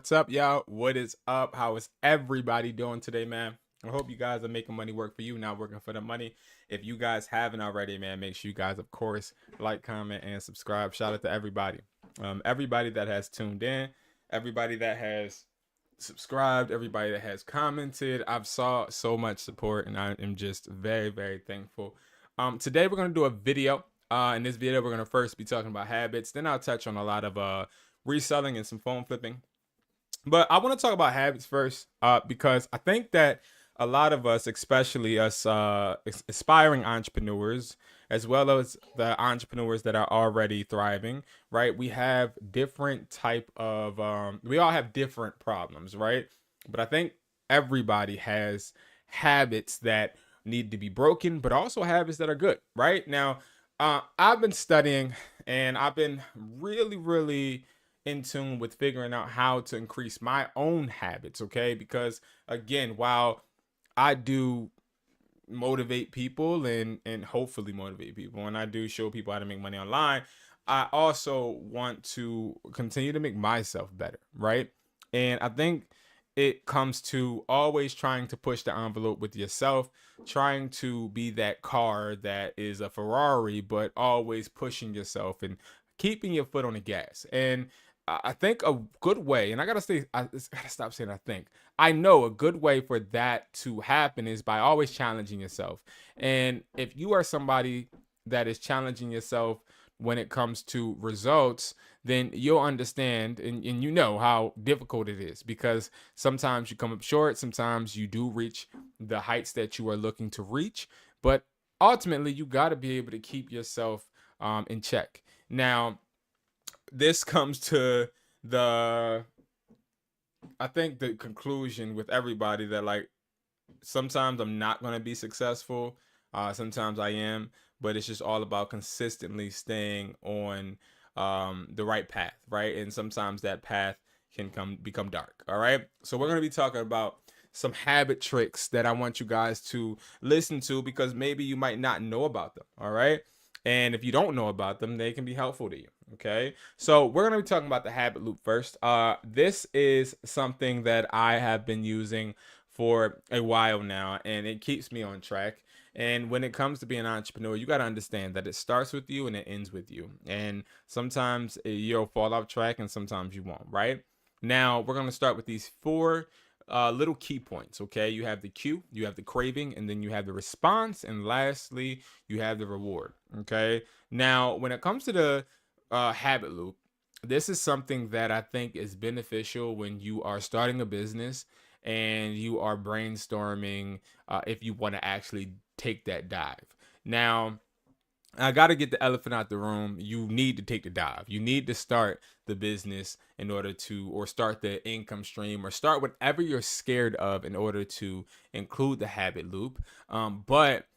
What's up, y'all? What is up? How is everybody doing today, man? I hope you guys are making money work for you, not working for the money. If you guys haven't already, man, make sure you guys, of course, like, comment, and subscribe. Shout out to everybody. Everybody that has tuned in, everybody that has subscribed, everybody that has commented. I've saw so much support, and I am just very, very thankful. Today we're gonna do a video. In this video, we're gonna first be talking about habits. Then I'll touch on a lot of reselling and some phone flipping. But I want to talk about habits first, because I think that a lot of us, especially us aspiring entrepreneurs, as well as the entrepreneurs that are already thriving, right? We have different type of, we all have different problems, right? But I think everybody has habits that need to be broken, but also habits that are good, right? Now, I've been studying and I've been really in tune with figuring out how to increase my own habits, okay? Because again, while I do motivate people and hopefully motivate people, and I do show people how to make money online, I also want to continue to make myself better, right? And I think it comes to always trying to push the envelope with yourself, trying to be that car that is a Ferrari, but always pushing yourself and keeping your foot on the gas. And I think a good way, and I gotta stop saying I think. I know a good way for that to happen is by always challenging yourself. And if you are somebody that is challenging yourself when it comes to results, then you'll understand and you know how difficult it is, because sometimes you come up short, sometimes you do reach the heights that you are looking to reach, but ultimately you got to be able to keep yourself in check. Now, this comes to the I think the conclusion with everybody that, like, sometimes I'm not going to be successful, sometimes I am, but it's just all about consistently staying on the right path, right? And sometimes that path can become dark. All right, so we're going to be talking about some habit tricks that I want you guys to listen to, because maybe you might not know about them. All right, and if you don't know about them, they can be helpful to you. Okay, so we're going to be talking about the habit loop first. This is something that I have been using for a while now, and it keeps me on track. And when it comes to being an entrepreneur, you got to understand that it starts with you and it ends with you. And sometimes you'll fall off track and sometimes you won't, right? Now, we're going to start with these four little key points, okay? You have the cue, you have the craving, and then you have the response, and lastly, you have the reward, okay? Now, when it comes to the habit loop, this is something that I think is beneficial when you are starting a business and you are brainstorming if you want to actually take that dive. Now, I got to get the elephant out the room. You need to take the dive. You need to start the business in order to, or start the income stream, or start whatever you're scared of in order to include the habit loop. But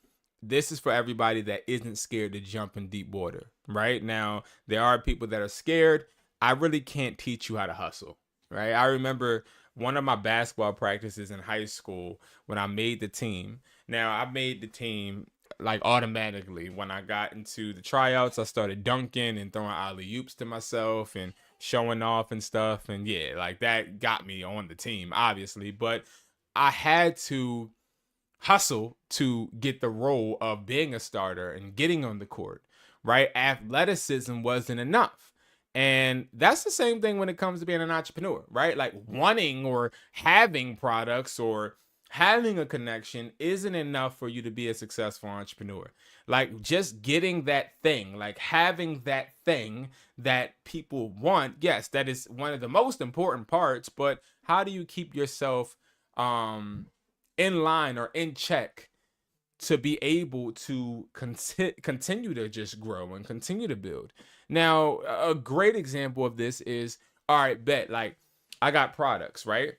this is for everybody that isn't scared to jump in deep water. Right now, there are people that are scared. I really can't teach you how to hustle. Right. I remember one of my basketball practices in high school when I made the team. Now, I made the team like automatically. When I got into the tryouts, I started dunking and throwing alley oops to myself and showing off and stuff. And yeah, like that got me on the team, obviously. But I had to hustle to get the role of being a starter and getting on the court, right? Athleticism wasn't enough. And that's the same thing when it comes to being an entrepreneur, right? Like, wanting or having products or having a connection isn't enough for you to be a successful entrepreneur. Like, just getting that thing, like having that thing that people want, yes, that is one of the most important parts, but how do you keep yourself in line or in check to be able to continue to just grow and continue to build? Now, a great example of this is, all right, bet, like, I got products, right?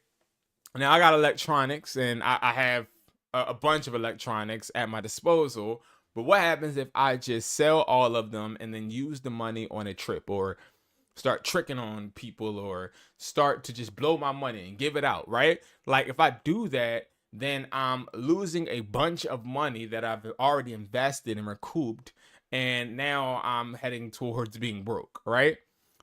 Now I got electronics, and I have a bunch of electronics at my disposal. But what happens if I just sell all of them and then use the money on a trip, or start tricking on people, or start to just blow my money and give it out, right? Like, if I do that, then I'm losing a bunch of money that I've already invested and recouped, and now I'm heading towards being broke, right?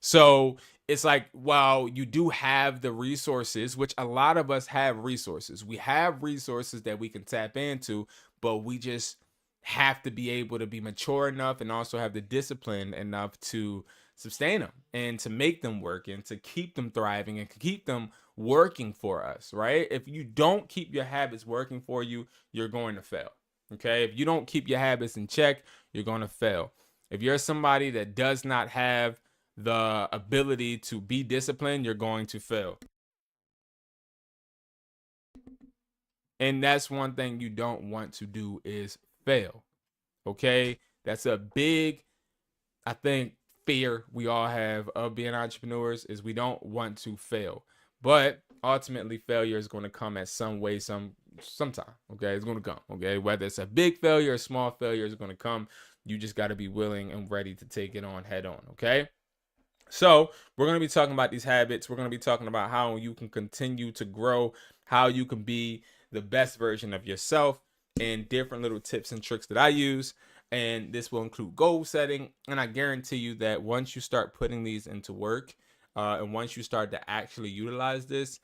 So it's like, while you do have the resources, which a lot of us have resources, we have resources that we can tap into, but we just have to be able to be mature enough and also have the discipline enough to sustain them and to make them work and to keep them thriving and keep them working for us, right? If you don't keep your habits working for you, you're going to fail. Okay? If you don't keep your habits in check, you're going to fail. If you're somebody that does not have the ability to be disciplined, you're going to fail. And that's one thing you don't want to do, is fail. Okay? That's a big, I think, fear we all have of being entrepreneurs, is we don't want to fail. But ultimately, failure is going to come at some way, sometime. Okay? It's going to come. Okay? Whether it's a big failure or a small failure, is going to come. You just got to be willing and ready to take it on head on. Okay? So we're going to be talking about these habits. We're going to be talking about how you can continue to grow, how you can be the best version of yourself, and different little tips and tricks that I use. And this will include goal setting. And I guarantee you that once you start putting these into work, and once you start to actually utilize this,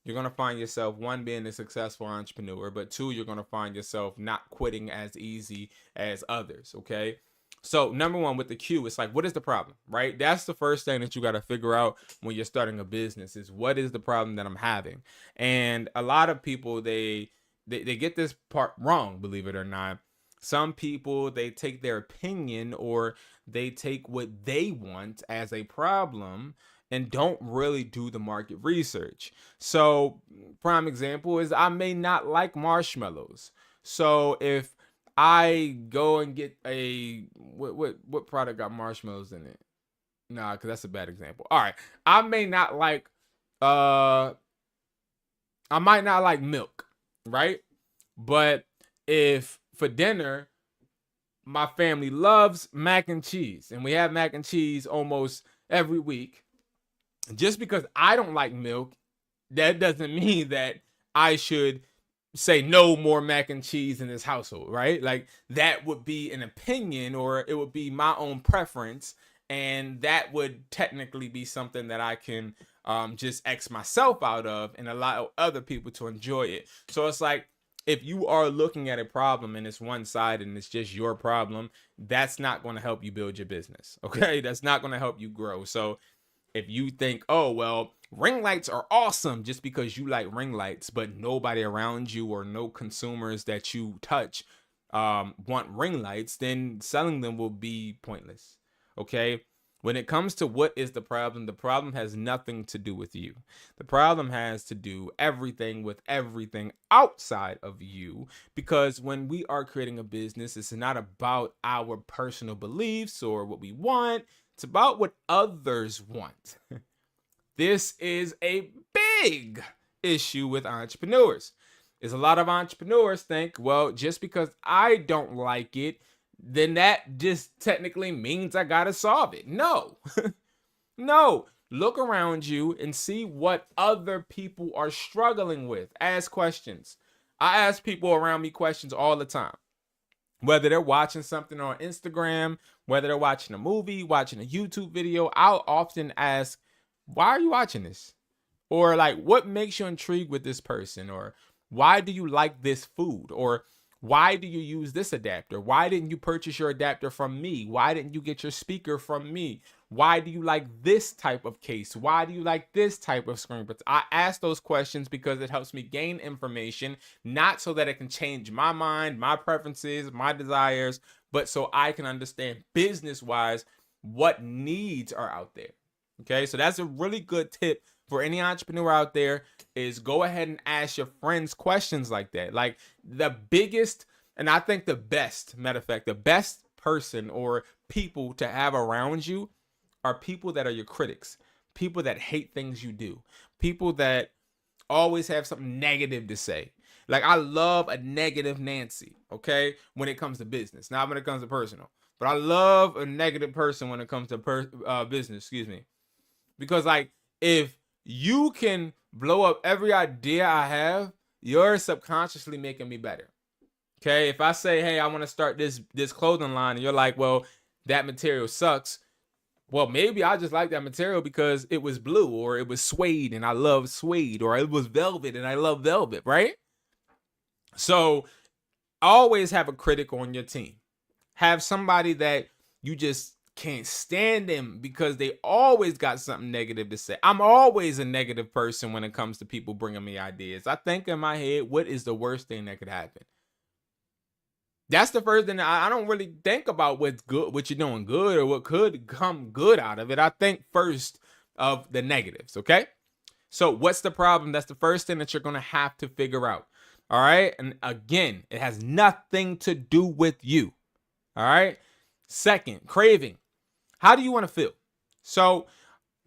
you're going to find yourself, one, being a successful entrepreneur, but two, you're going to find yourself not quitting as easy as others. Okay? So number one, with the Q, it's like, what is the problem, right? That's the first thing that you got to figure out when you're starting a business, is what is the problem that I'm having? And a lot of people, they get this part wrong, believe it or not. Some people, they take their opinion, or they take what they want as a problem, and don't really do the market research. So prime example is, I may not like marshmallows. So if I go and get a what product got marshmallows in it? Nah, because that's a bad example. All right. I may not like I might not like milk, right? But if for dinner, my family loves mac and cheese, and we have mac and cheese almost every week, just because I don't like milk, that doesn't mean that I should say no more mac and cheese in this household, right? Like, that would be an opinion, or it would be my own preference, and that would technically be something that I can just X myself out of and allow other people to enjoy it. So it's like, if you are looking at a problem and it's one side and it's just your problem, that's not going to help you build your business. Okay? That's not going to help you grow. So if you think, oh, well, ring lights are awesome just because you like ring lights, but nobody around you or no consumers that you touch want ring lights, then selling them will be pointless. Okay? When it comes to what is the problem has nothing to do with you. The problem has to do everything with everything outside of you, because when we are creating a business, it's not about our personal beliefs or what we want. It's about what others want. This is a big issue with entrepreneurs. Is a lot of entrepreneurs think, well, just because I don't like it, then that just technically means I gotta solve it. No. No. Look around you and see what other people are struggling with. Ask questions. I ask people around me questions all the time. Whether they're watching something on Instagram, whether they're watching a movie, watching a YouTube video, I'll often ask, why are you watching this? Or like, what makes you intrigued with this person? Or why do you like this food? Or why do you use this adapter? Why didn't you purchase your adapter from me? Why didn't you get your speaker from me? Why do you like this type of case? Why do you like this type of screen? But I ask those questions because it helps me gain information, not so that it can change my mind, my preferences, my desires, but so I can understand business-wise what needs are out there. Okay, so that's a really good tip for any entrepreneur out there, is go ahead and ask your friends questions like that. Like, the biggest, and I think the best, matter of fact, the best person or people to have around you are people that are your critics, people that hate things you do, people that always have something negative to say. Like, I love a negative Nancy, okay, when it comes to business, not when it comes to personal. But I love a negative person when it comes to business, excuse me. Because, like, if you can blow up every idea I have, you're subconsciously making me better. Okay? If I say, hey, I want to start this clothing line, and you're like, well, that material sucks, Well, maybe I just like that material because it was blue, or it was suede and I love suede, or it was velvet and I love velvet, right? So always have a critic on your team. Have somebody that you just can't stand them because they always got something negative to say. I'm always a negative person when it comes to people bringing me ideas. I think in my head, what is the worst thing that could happen? That's the first thing. I don't really think about what's good, what you're doing good, or what could come good out of it. I think first of the negatives. Okay. So what's the problem? That's the first thing that you're going to have to figure out. All right. And again, it has nothing to do with you. All right. Second, craving. How do you want to feel? So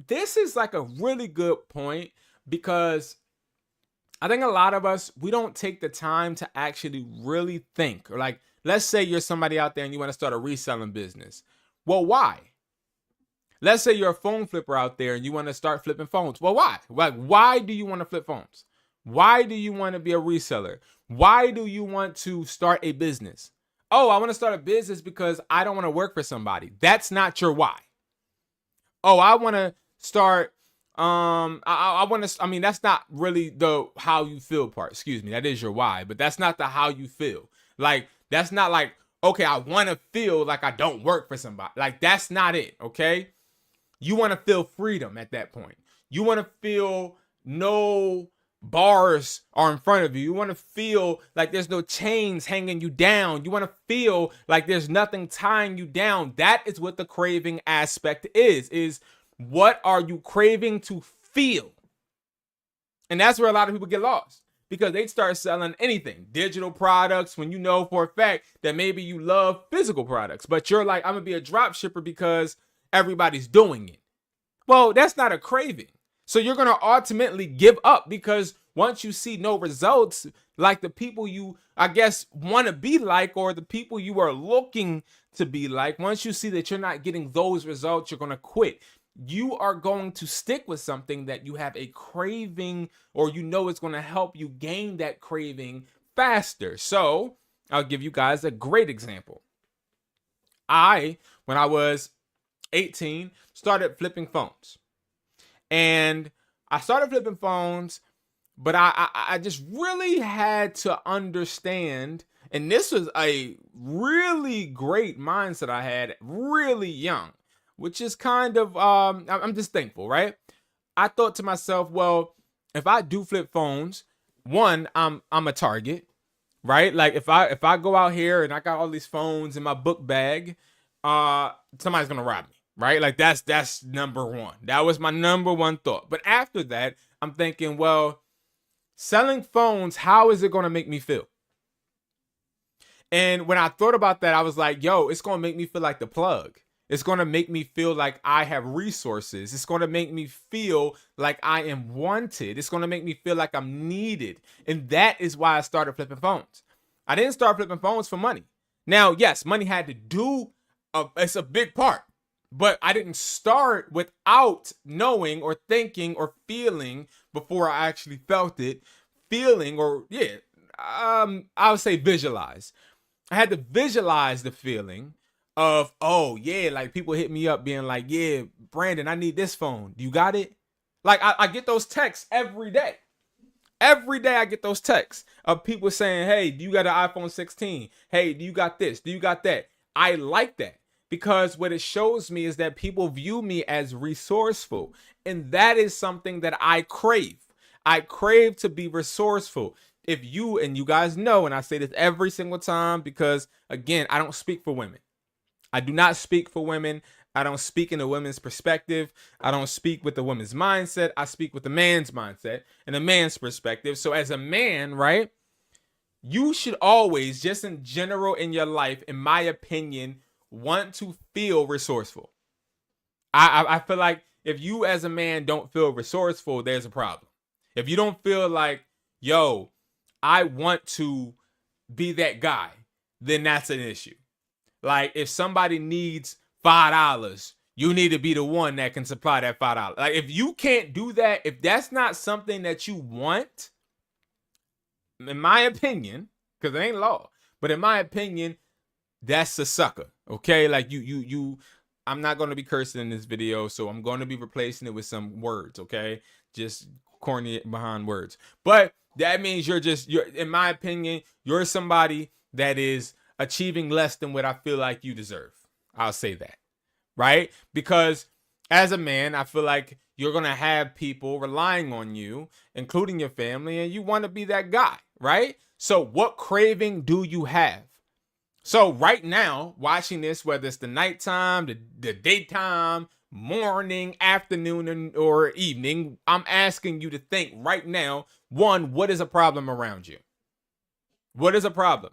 this is like a really good point, because I think a lot of us, we don't take the time to actually really think. Or like, let's say you're somebody out there and you want to start a reselling business. Well, why? Let's say you're a phone flipper out there and you want to start flipping phones. Well, why? Like, why do you want to flip phones? Why do you want to be a reseller? Why do you want to start a business? Oh, I want to start a business because I don't want to work for somebody. That's not your why. Oh, I want to start I want to, I mean, that's not really the how you feel part. Excuse me. That is your why, but that's not the how you feel. Like, that's not like, okay, I want to feel like I don't work for somebody. Like, that's not it. Okay. You want to feel freedom at that point. You want to feel no bars are in front of you. You want to feel like there's no chains hanging you down. You want to feel like there's nothing tying you down. That is what the craving aspect is what are you craving to feel? And that's where a lot of people get lost, because they start selling anything, digital products, when you know for a fact that maybe you love physical products, but you're like, I'm gonna be a drop shipper because everybody's doing it. Well, that's not a craving. So you're gonna ultimately give up, because once you see no results, like the people you, I guess, want to be like, or the people you are looking to be like, once you see that you're not getting those results, you're gonna quit. You are going to stick with something that you have a craving, or you know it's going to help you gain that craving faster. So I'll give you guys a great example. When I was 18, started flipping phones. And I started flipping phones, but I just really had to understand, and this was a really great mindset I had really young, which is kind of, I'm just thankful, right? I thought to myself, well, if I do flip phones, one, I'm a target, right? Like if I go out here and I got all these phones in my book bag, somebody's gonna rob me, right? Like that's number one. That was my number one thought. But after that, I'm thinking, well, selling phones, how is it gonna make me feel? And when I thought about that, I was like, yo, it's gonna make me feel like the plug. It's going to make me feel like I have resources. It's going to make me feel like I am wanted. It's going to make me feel like I'm needed. And that is why I started flipping phones. I didn't start flipping phones for money. Now, yes, money had to do, it's a big part. But I didn't start without knowing or thinking or feeling before I actually felt it. Feeling, or I would say visualize. I had to visualize the feeling of, oh yeah, like people hit me up being like, yeah, Brandon, I need this phone. You got it? Like I get those texts every day. Every day I get those texts of people saying, hey, do you got an iPhone 16? Hey, do you got this? Do you got that? I like that, because what it shows me is that people view me as resourceful. And that is something that I crave. I crave to be resourceful. If you, and you guys know, and I say this every single time, because again, I don't speak for women. I do not speak for women. I don't speak in a women's perspective. I don't speak with the woman's mindset. I speak with the man's mindset and the man's perspective. So as a man, right, you should always, just in general in your life, in my opinion, want to feel resourceful. I feel like if you as a man don't feel resourceful, there's a problem. If you don't feel like, yo, I want to be that guy, then that's an issue. Like if somebody needs $5, you need to be the one that can supply that $5. Like if you can't do that, if that's not something that you want, in my opinion, because it ain't law, but in my opinion, that's a sucker. Okay, like you I'm not going to be cursing in this video, so I'm going to be replacing it with some words, okay? Just corny behind words. But that means you're in my opinion, you're somebody that is achieving less than what I feel like you deserve. I'll say that, right? Because as a man, I feel like you're going to have people relying on you, including your family, and you want to be that guy, right? So what craving do you have? So right now, watching this, whether it's the nighttime, the daytime, morning, afternoon, or evening, I'm asking you to think right now, one, what is a problem around you? What is a problem?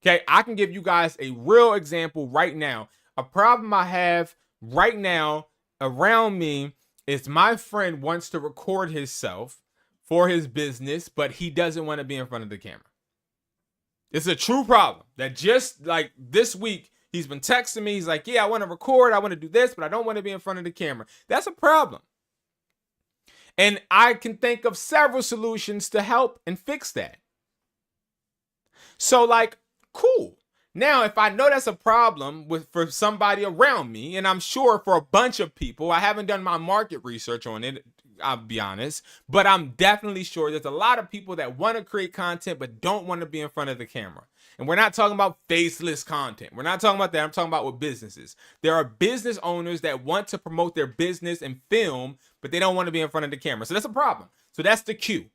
Okay, I can give you guys a real example right now. A problem I have right now around me is my friend wants to record himself for his business, but he doesn't want to be in front of the camera. It's a true problem that just like this week, he's been texting me. He's like, yeah, I want to record. I want to do this, but I don't want to be in front of the camera. That's a problem. And I can think of several solutions to help and fix that. So like, cool. Now, if I know that's a problem for somebody around me, and I'm sure for a bunch of people, I haven't done my market research on it, I'll be honest, but I'm definitely sure there's a lot of people that want to create content but don't want to be in front of the camera. And we're not talking about faceless content. We're not talking about that. I'm talking about with businesses. There are business owners that want to promote their business and film, but they don't want to be in front of the camera. So that's a problem. So that's the cue.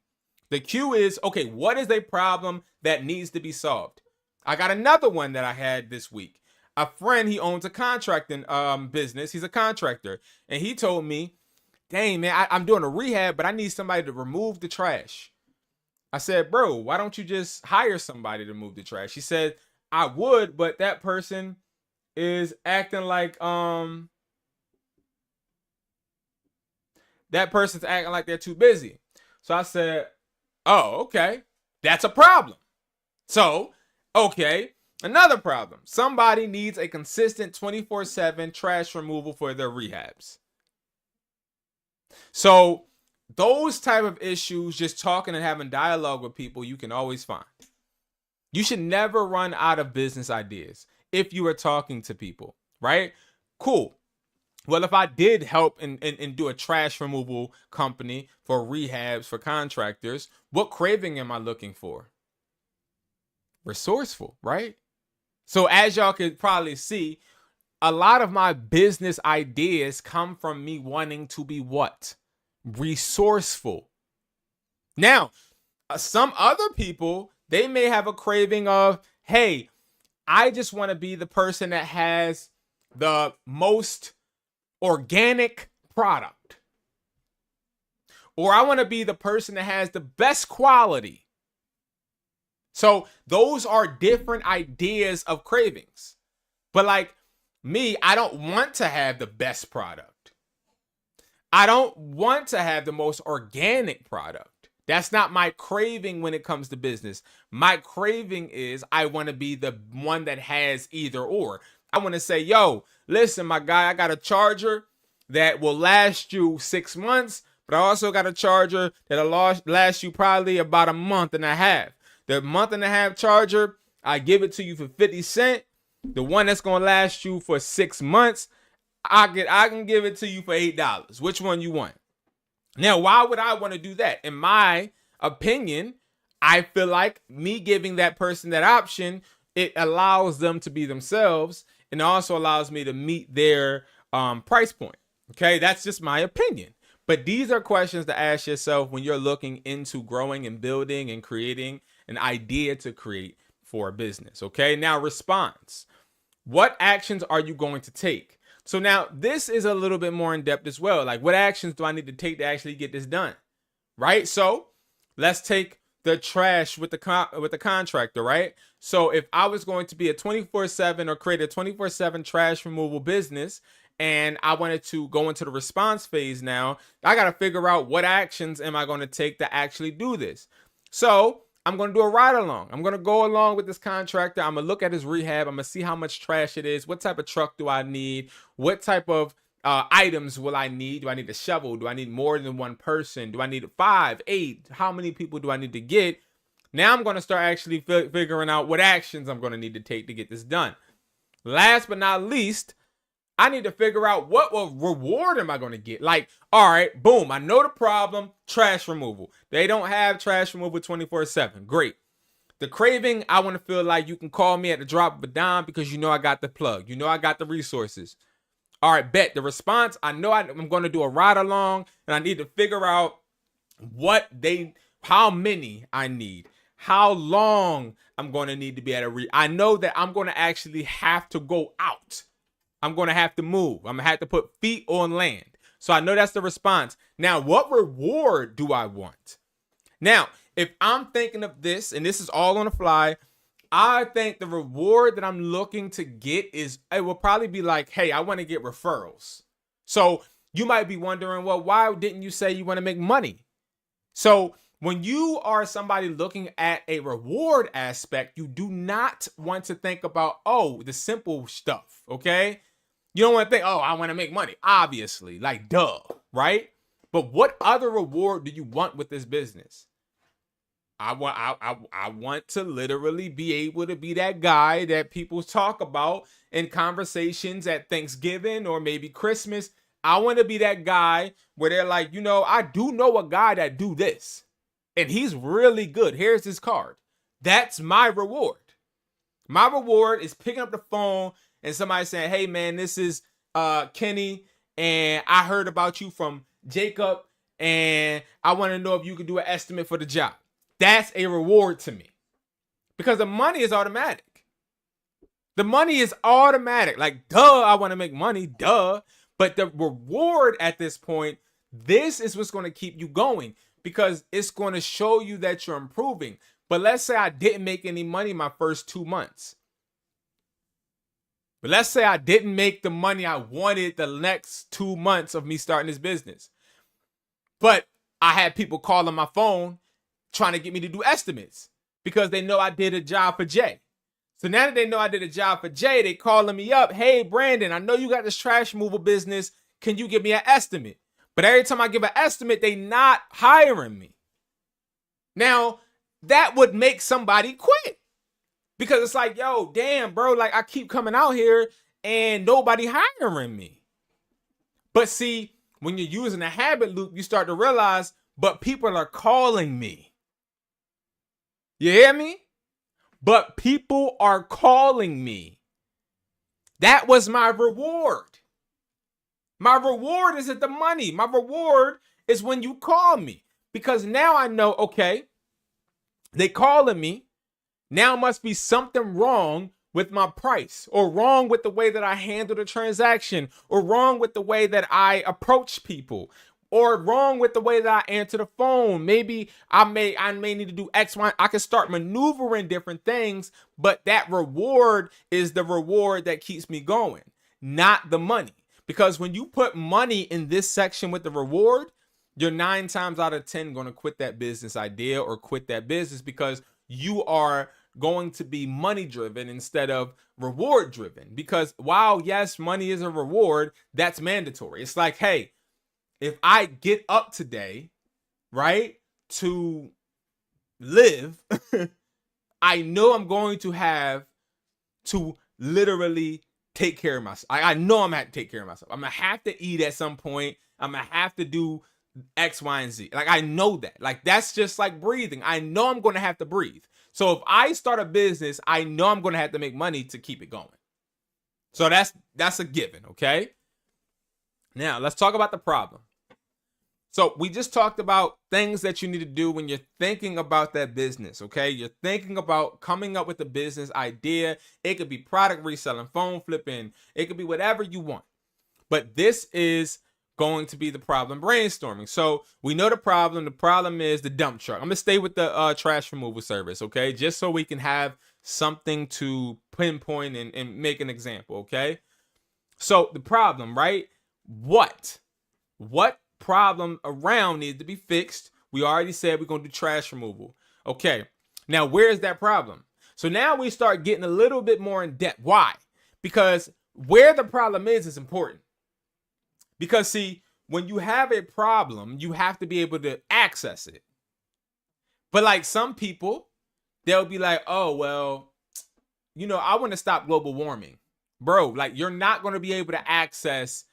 The cue is, okay, what is a problem that needs to be solved? I got another one that I had this week. A friend, he owns a contracting business. He's a contractor. And he told me, dang, man, I'm doing a rehab, but I need somebody to remove the trash. I said, bro, why don't you just hire somebody to move the trash? He said, I would, but that person is acting like, that person's acting like they're too busy. So I said, oh, okay, that's a problem. So, okay, another problem. Somebody needs a consistent 24/7 trash removal for their rehabs. So those type of issues, just talking and having dialogue with people, you can always find. You should never run out of business ideas if you are talking to people, right? Cool. Well, if I did help and do a trash removal company for rehabs, for contractors, what craving am I looking for? Resourceful, right? So as y'all could probably see, a lot of my business ideas come from me wanting to be what? Resourceful. Now, some other people, they may have a craving of, hey, I just want to be the person that has the most organic product. Or I want to be the person that has the best quality. So those are different ideas of cravings. But like me, I don't want to have the best product. I don't want to have the most organic product. That's not my craving when it comes to business. My craving is I want to be the one that has either or. I want to say, yo, listen, my guy, I got a charger that will last you 6 months, but I also got a charger that'll last you probably about a month and a half. The month and a half charger, I give it to you for 50 cents. The one that's going to last you for 6 months, I can give it to you for $8. Which one you want? Now, why would I want to do that? In my opinion, I feel like me giving that person that option, it allows them to be themselves and also allows me to meet their price point. Okay, that's just my opinion. But these are questions to ask yourself when you're looking into growing and building and creating an idea to create for a business. Okay, now response. What actions are you going to take? So now this is a little bit more in depth as well. Like, what actions do I need to take to actually get this done? Right? So let's take the trash with the contractor, right? So if I was going to be a 24/7 or create a 24/7 trash removal business and I wanted to go into the response phase now, I got to figure out what actions am I going to take to actually do this. So I'm going to do a ride along. I'm going to go along with this contractor. I'm going to look at his rehab. I'm going to see how much trash it is. What type of truck do I need? What type of items will I need? Do I need a shovel? Do I need more than one person? Do I need 5, 8? How many people do I need to get? Now I'm going to start actually figuring out what actions I'm going to need to take to get this done. Last but not least, I need to figure out what reward am I going to get? Like, all right, boom, I know the problem, trash removal. They don't have trash removal 24/7. Great. The craving, I want to feel like you can call me at the drop of a dime because you know I got the plug. You know I got the resources. All right, bet. The response, I know I'm going to do a ride along, and I need to figure out how many I need, how long I'm going to need to be at a I know that I'm going to actually have to go out. I'm going to have to move. I'm going to have to put feet on land. So I know that's the response. Now, what reward do I want? Now, if I'm thinking of this, and this is all on the fly, I think the reward that I'm looking to get it will probably be like, hey, I want to get referrals. So you might be wondering, well, why didn't you say you want to make money? So when you are somebody looking at a reward aspect, you do not want to think about, the simple stuff, okay? You don't want to think, I want to make money. Obviously, like, duh, right? But what other reward do you want with this business? I want to literally be able to be that guy that people talk about in conversations at Thanksgiving or maybe Christmas. I want to be that guy where they're like, I do know a guy that do this, and he's really good. Here's his card. That's my reward. My reward is picking up the phone and somebody saying, hey, man, this is Kenny, and I heard about you from Jacob, and I want to know if you could do an estimate for the job. That's a reward to me because the money is automatic. The money is automatic. Like, duh, I want to make money, duh. But the reward at this point, this is what's going to keep you going because it's going to show you that you're improving. But let's say I didn't make any money my first 2 months. But let's say I didn't make the money I wanted the next 2 months of me starting this business. But I had people call on my phone trying to get me to do estimates because they know I did a job for Jay. So now that they know I did a job for Jay, they calling me up. Hey, Brandon, I know you got this trash removal business. Can you give me an estimate? But every time I give an estimate, they not hiring me. Now, that would make somebody quit because it's like, yo, damn, bro, like I keep coming out here and nobody hiring me. But see, when you're using a habit loop, you start to realize, but people are calling me. You hear me? But people are calling me. That was my reward. My reward isn't the money. My reward is when you call me. Because now I know, okay, they calling me. Now must be something wrong with my price or wrong with the way that I handle the transaction or wrong with the way that I approach people. Or wrong with the way that I answer the phone. Maybe I may need to do X, Y. I can start maneuvering different things, but that reward is the reward that keeps me going, not the money. Because when you put money in this section with the reward, you're 9 times out of 10 going to quit that business idea or quit that business because you are going to be money driven instead of reward driven. Because while yes, money is a reward, that's mandatory. It's like, hey, if I get up today, right, to live, I know I'm going to have to literally take care of myself. I know I'm going to have to take care of myself. I'm going to have to eat at some point. I'm going to have to do X, Y, and Z. Like, I know that. Like, that's just like breathing. I know I'm going to have to breathe. So if I start a business, I know I'm going to have to make money to keep it going. So that's a given, okay? Now, let's talk about the problem. So we just talked about things that you need to do when you're thinking about that business, okay? You're thinking about coming up with a business idea. It could be product reselling, phone flipping. It could be whatever you want. But this is going to be the problem brainstorming. So we know the problem. The problem is the dump truck. I'm going to stay with the trash removal service, okay? Just so we can have something to pinpoint and make an example, okay? So the problem, right? What problem around needs to be fixed? We already said we're going to do trash removal. Okay, now where's that problem? So now we start getting a little bit more in depth. Why? Because where the problem is important. Because see, when you have a problem, you have to be able to access it. But like some people, they'll be like, oh, well, I want to stop global warming. Bro, like you're not going to be able to access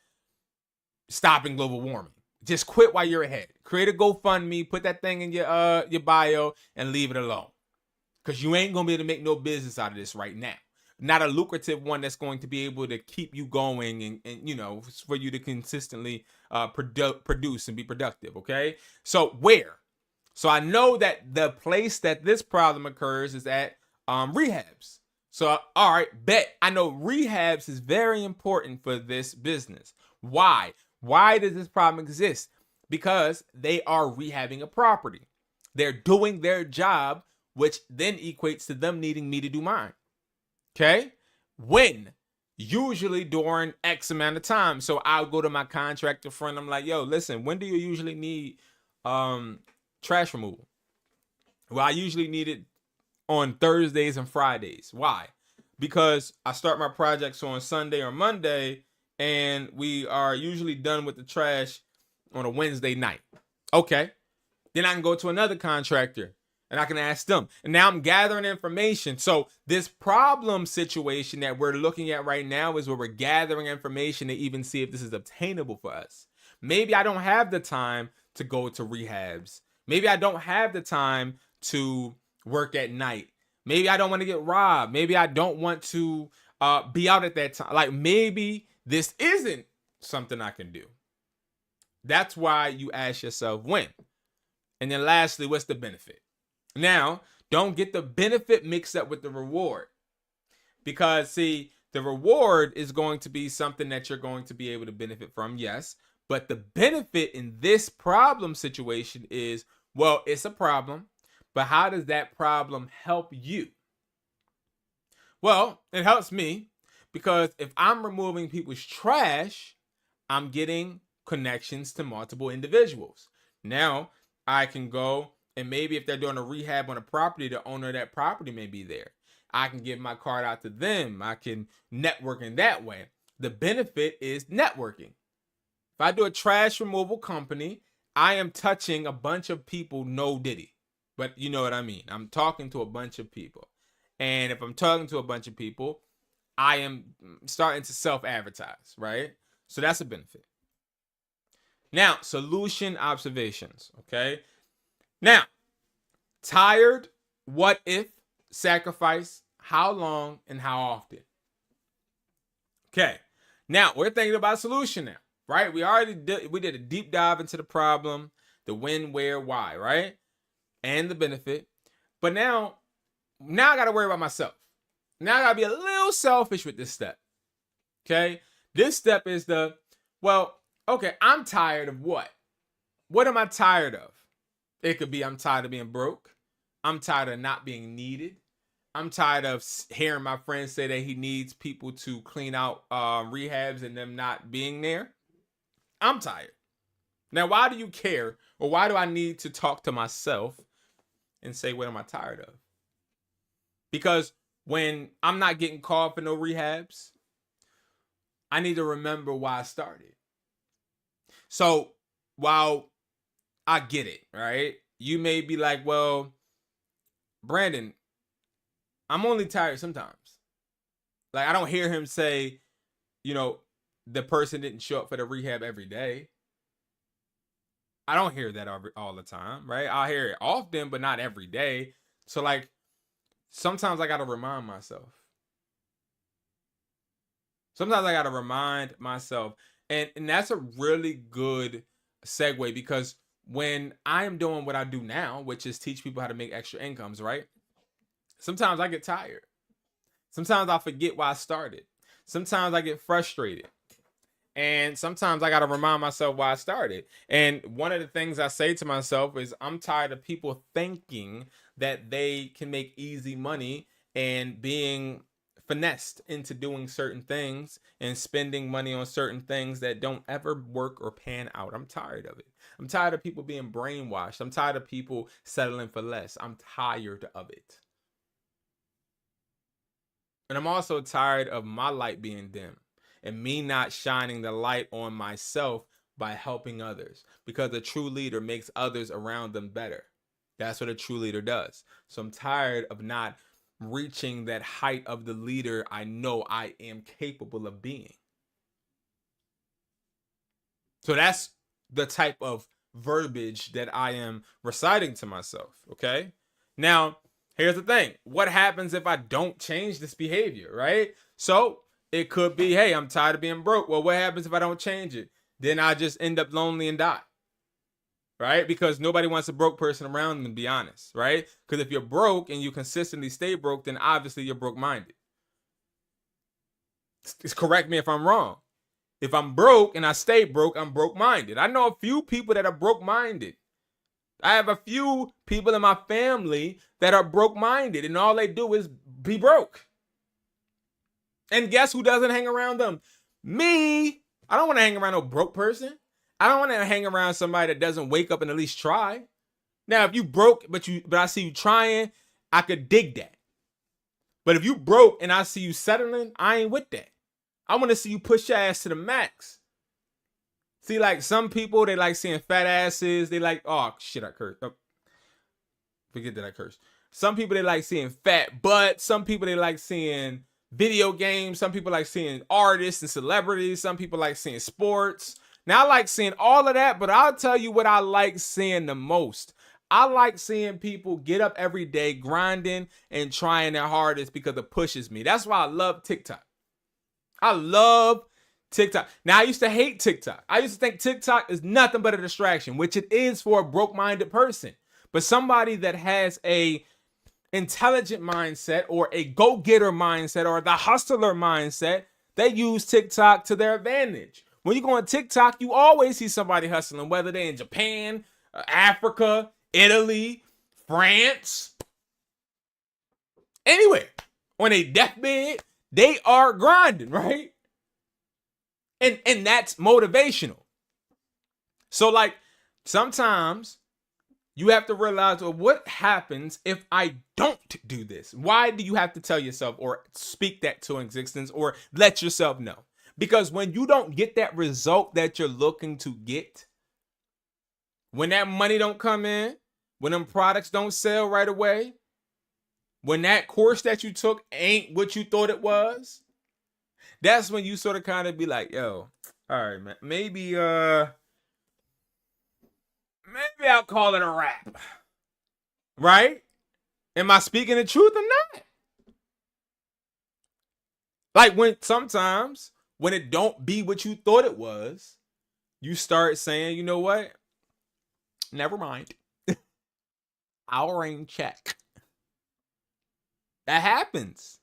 stopping global warming. Just quit while you're ahead. Create a GoFundMe, put that thing in your bio and leave it alone. Because you ain't going to be able to make no business out of this right now. Not a lucrative one that's going to be able to keep you going and you know, for you to consistently produce and be productive, okay? So where? So I know that the place that this problem occurs is at rehabs. So, all right, bet. I know rehabs is very important for this business. Why? Why does this problem exist? Because they are rehabbing a property. They're doing their job, which then equates to them needing me to do mine. Okay? When? Usually during X amount of time. So I'll go to my contractor friend. I'm like, yo, listen, when do you usually need trash removal? Well, I usually need it on Thursdays and Fridays. Why? Because I start my projects on Sunday or Monday, and we are usually done with the trash on a Wednesday night. Okay. Then I can go to another contractor and I can ask them. And now I'm gathering information. So this problem situation that we're looking at right now is where we're gathering information to even see if this is obtainable for us. Maybe I don't have the time to go to rehabs. Maybe I don't have the time to work at night. Maybe I don't want to get robbed. Maybe I don't want to be out at that time. Like maybe this isn't something I can do. That's why you ask yourself when. And then lastly, what's the benefit? Now, don't get the benefit mixed up with the reward. Because see, the reward is going to be something that you're going to be able to benefit from, yes. But the benefit in this problem situation is, well, it's a problem, but how does that problem help you? Well, it helps me because if I'm removing people's trash, I'm getting connections to multiple individuals. Now, I can go and maybe if they're doing a rehab on a property, the owner of that property may be there. I can give my card out to them. I can network in that way. The benefit is networking. If I do a trash removal company, I am touching a bunch of people, no diddy. But you know what I mean. I'm talking to a bunch of people. And if I'm talking to a bunch of people, I am starting to self-advertise, right? So that's a benefit. Now, solution observations, okay? Now, tired, what if, sacrifice, how long, and how often? Okay, now we're thinking about solution now, right? We did a deep dive into the problem, the when, where, why, right? And the benefit. But now I got to worry about myself. Now I got to be a little selfish with this step, okay? This step is okay, I'm tired of what? What am I tired of? It could be I'm tired of being broke. I'm tired of not being needed. I'm tired of hearing my friends say that he needs people to clean out rehabs and them not being there. I'm tired. Now, why do you care? Or why do I need to talk to myself and say, what am I tired of? Because when I'm not getting called for no rehabs, I need to remember why I started. So while I get it, right? You may be like, well, Brandon, I'm only tired sometimes. Like, I don't hear him say, you know, the person didn't show up for the rehab every day. I don't hear that all the time, right? I'll hear it often, but not every day. So, like, sometimes I got to remind myself. And that's a really good segue because when I'm doing what I do now, which is teach people how to make extra incomes, right? Sometimes I get tired. Sometimes I forget why I started. Sometimes I get frustrated. And sometimes I got to remind myself why I started. And one of the things I say to myself is I'm tired of people thinking that they can make easy money and being finessed into doing certain things and spending money on certain things that don't ever work or pan out. I'm tired of it. I'm tired of people being brainwashed. I'm tired of people settling for less. I'm tired of it. And I'm also tired of my light being dim and me not shining the light on myself by helping others, because a true leader makes others around them better. That's what a true leader does. So I'm tired of not reaching that height of the leader I know I am capable of being. So that's the type of verbiage that I am reciting to myself. Okay. Now, here's the thing. What happens if I don't change this behavior, right? So it could be, hey, I'm tired of being broke. Well, what happens if I don't change it? Then I just end up lonely and die. Right? Because nobody wants a broke person around them, to be honest, right? Because if you're broke and you consistently stay broke, then obviously you're broke-minded. Correct me if I'm wrong. If I'm broke and I stay broke, I'm broke-minded. I know a few people that are broke-minded. I have a few people in my family that are broke-minded, and all they do is be broke. And guess who doesn't hang around them? Me. I don't want to hang around no broke person. I don't want to hang around somebody that doesn't wake up and at least try. Now, if you broke, but I see you trying, I could dig that. But if you broke and I see you settling, I ain't with that. I want to see you push your ass to the max. See, like some people, they like seeing fat asses. They like, oh shit, I cursed. Oh, forget that I cursed. Some people, they like seeing fat butts. Some people, they like seeing video games. Some people like seeing artists and celebrities. Some people like seeing sports. Now, I like seeing all of that, but I'll tell you what I like seeing the most. I like seeing people get up every day grinding and trying their hardest because it pushes me. That's why I love TikTok. I love TikTok. Now, I used to hate TikTok. I used to think TikTok is nothing but a distraction, which it is for a broke-minded person. But somebody that has a intelligent mindset or a go-getter mindset or the hustler mindset, they use TikTok to their advantage. When you go on TikTok, you always see somebody hustling, whether they're in Japan, Africa, Italy, France, anywhere. On a deathbed, they are grinding, right? And that's motivational. So, like, sometimes you have to realize, well, what happens if I don't do this? Why do you have to tell yourself or speak that to existence or let yourself know? Because when you don't get that result that you're looking to get, when that money don't come in, when them products don't sell right away, when that course that you took ain't what you thought it was, that's when you sort of kind of be like, yo, all right, man, maybe I'll call it a wrap. Right? Am I speaking the truth or not? Like when sometimes when it don't be what you thought it was, you start saying, you know what? Never mind. I'll rain check. That happens.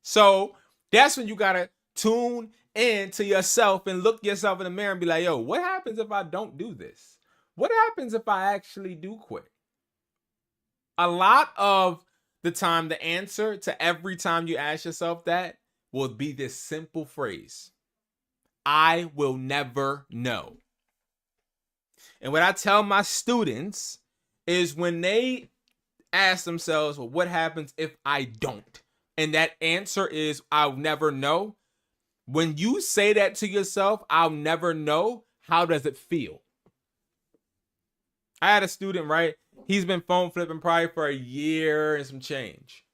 So that's when you gotta tune in to yourself and look yourself in the mirror and be like, yo, what happens if I don't do this? What happens if I actually do quit? A lot of the time, the answer to every time you ask yourself that will be this simple phrase: I will never know. And what I tell my students is when they ask themselves, well, what happens if I don't? And that answer is, I'll never know. When you say that to yourself, I'll never know, how does it feel? I had a student, right? He's been phone flipping probably for a year and some change.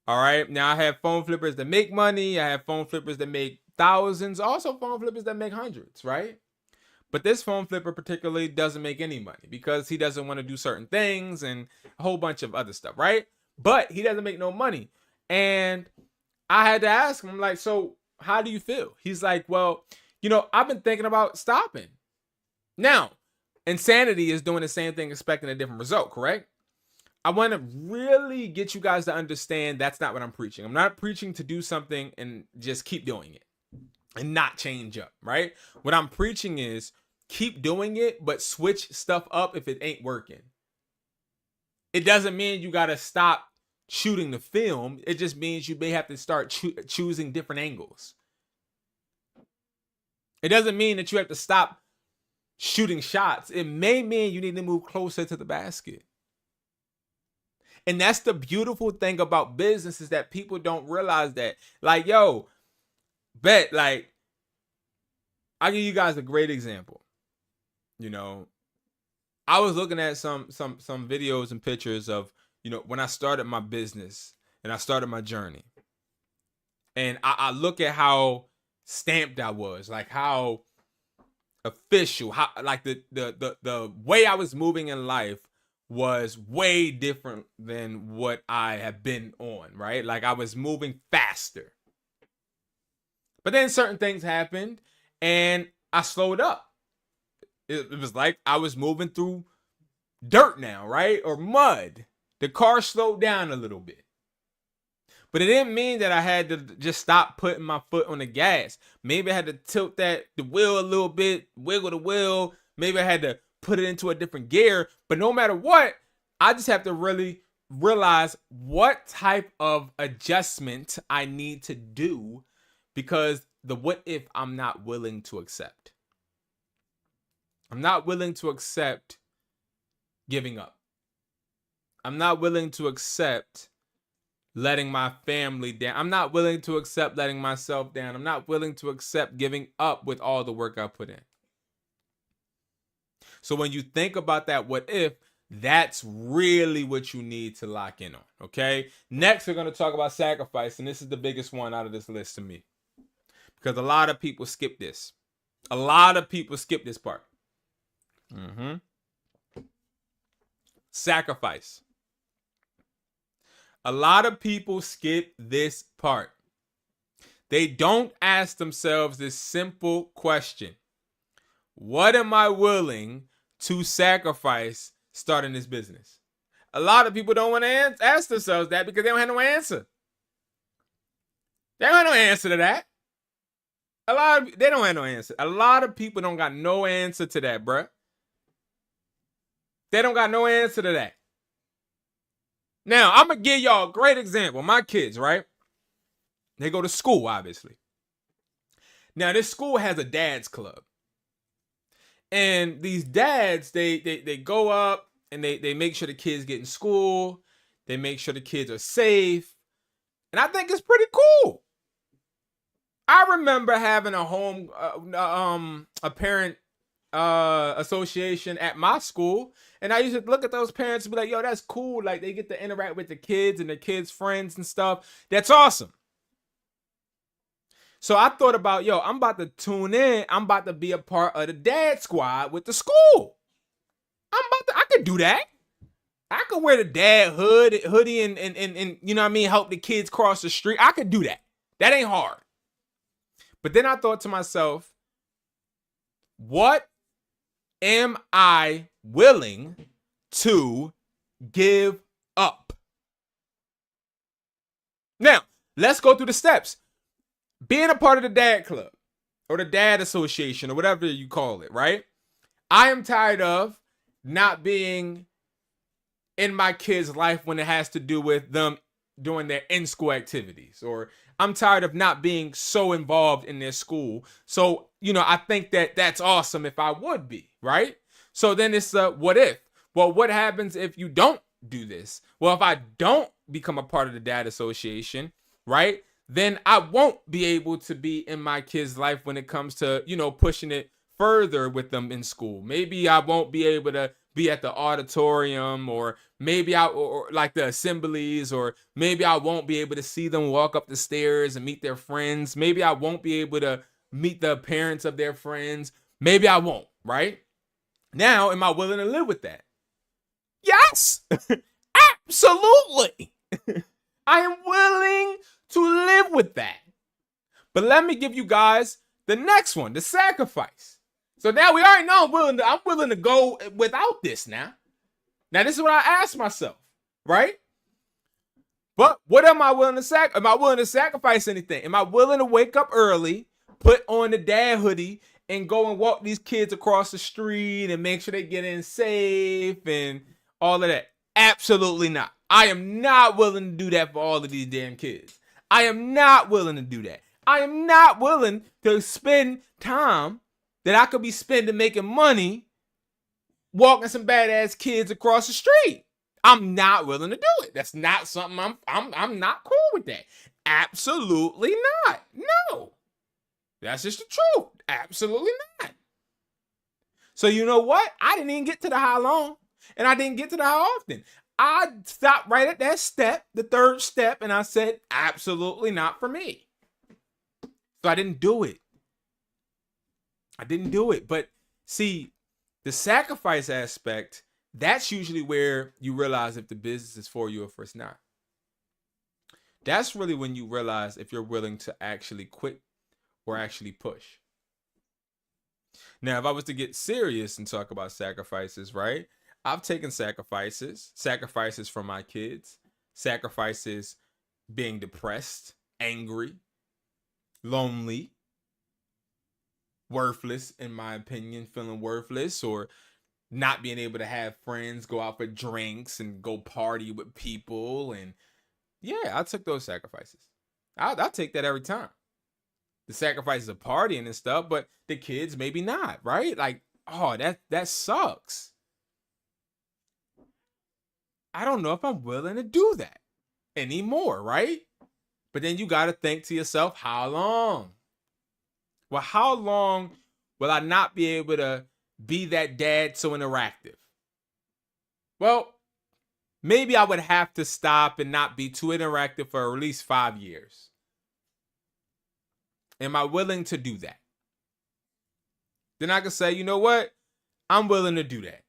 All right. Now I have phone flippers that make money. I have phone flippers that make thousands. Also phone flippers that make hundreds, right? But this phone flipper particularly doesn't make any money because he doesn't want to do certain things and a whole bunch of other stuff, right? But he doesn't make no money. And I had to ask him, like, so how do you feel? He's like, well, I've been thinking about stopping. Now, insanity is doing the same thing, expecting a different result, correct? I want to really get you guys to understand that's not what I'm preaching. I'm not preaching to do something and just keep doing it and not change up, right? What I'm preaching is keep doing it, but switch stuff up if it ain't working. It doesn't mean you got to stop shooting the film. It just means you may have to start choosing different angles. It doesn't mean that you have to stop shooting shots. It may mean you need to move closer to the basket. And that's the beautiful thing about business, is that people don't realize that. Like, yo, like, I'll give you guys a great example. I was looking at some videos and pictures of, when I started my business, and I started my journey. And I look at how stamped I was, like how official, how like the way I was moving in life was way different than what I have been on, right? Like I was moving faster. But then certain things happened and I slowed up. It was like I was moving through dirt now, right? Or mud. The car slowed down a little bit. But it didn't mean that I had to just stop putting my foot on the gas. Maybe I had to tilt the wheel a little bit, wiggle the wheel. Maybe I had to put it into a different gear. But no matter what, I just have to really realize what type of adjustment I need to do, because the what if I'm not willing to accept. I'm not willing to accept giving up. I'm not willing to accept letting my family down. I'm not willing to accept letting myself down. I'm not willing to accept giving up with all the work I put in. So when you think about that what if, that's really what you need to lock in on, okay? Next, we're going to talk about sacrifice, and this is the biggest one out of this list to me, because a lot of people skip this. A lot of people skip this part. Sacrifice. A lot of people skip this part. They don't ask themselves this simple question: what am I willing to sacrifice starting this business? A lot of people don't want to ask themselves that because they don't have no answer. They don't have no answer to that. They don't have no answer. A lot of people don't got no answer to that, bruh. They don't got no answer to that. Now, I'm going to give y'all a great example. My kids, right? They go to school, obviously. Now, this school has a dad's club. And these dads, they go up and they make sure the kids get in school. They make sure the kids are safe. And I think it's pretty cool. I remember having a parent association at my school, and I used to look at those parents and be like, yo, that's cool. Like, they get to interact with the kids and the kids' friends and stuff. That's awesome. So I thought about, yo, I'm about to tune in. I'm about to be a part of the dad squad with the school. I could do that. I could wear the dad hoodie and you know what I mean, help the kids cross the street. I could do that. That ain't hard. But then I thought to myself, what am I willing to give up? Now, let's go through the steps. Being a part of the dad club or the dad association or whatever you call it, right? I am tired of not being in my kids' life when it has to do with them doing their in-school activities, or I'm tired of not being so involved in their school. So, you know, I think that that's awesome if I would be, right? So then it's what if? Well, what happens if you don't do this? Well, if I don't become a part of the dad association, right? Then I won't be able to be in my kids' life when it comes to, you know, pushing it further with them in school. Maybe I won't be able to be at the auditorium, or maybe or like the assemblies, or maybe I won't be able to see them walk up the stairs and meet their friends. Maybe I won't be able to meet the parents of their friends. Maybe I won't, right? Now, am I willing to live with that? Yes, absolutely. I am willing to live with that. But let me give you guys the next one, the sacrifice. So now we already know I'm willing to go without this now. Now this is what I ask myself, right? But what am I willing to sacrifice? Am I willing to sacrifice anything? Am I willing to wake up early, put on the dad hoodie, and go and walk these kids across the street and make sure they get in safe and all of that? Absolutely not. I am not willing to do that for all of these damn kids. I am not willing to do that. I am not willing to spend time that I could be spending making money walking some badass kids across the street. I'm not willing to do it. That's not something I'm not cool with that. Absolutely not. No. That's just the truth. Absolutely not. So you know what? I didn't even get to the how long, and I didn't get to the how often. I stopped right at that step, the third step, and I said, absolutely not for me. So I didn't do it. But see, the sacrifice aspect, that's usually where you realize if the business is for you or if it's not. That's really when you realize if you're willing to actually quit or actually push. Now, if I was to get serious and talk about sacrifices, right? I've taken sacrifices from my kids, sacrifices being depressed, angry, lonely, worthless, in my opinion, feeling worthless, or not being able to have friends, go out for drinks and go party with people. And yeah, I took those sacrifices. I'll take that every time. The sacrifices of partying and stuff, but the kids maybe not, right? Like, oh, that sucks. I don't know if I'm willing to do that anymore, right? But then you got to think to yourself, how long? Well, how long will I not be able to be that dad so interactive? Well, maybe I would have to stop and not be too interactive for at least 5 years. Am I willing to do that? Then I can say, you know what? I'm willing to do that.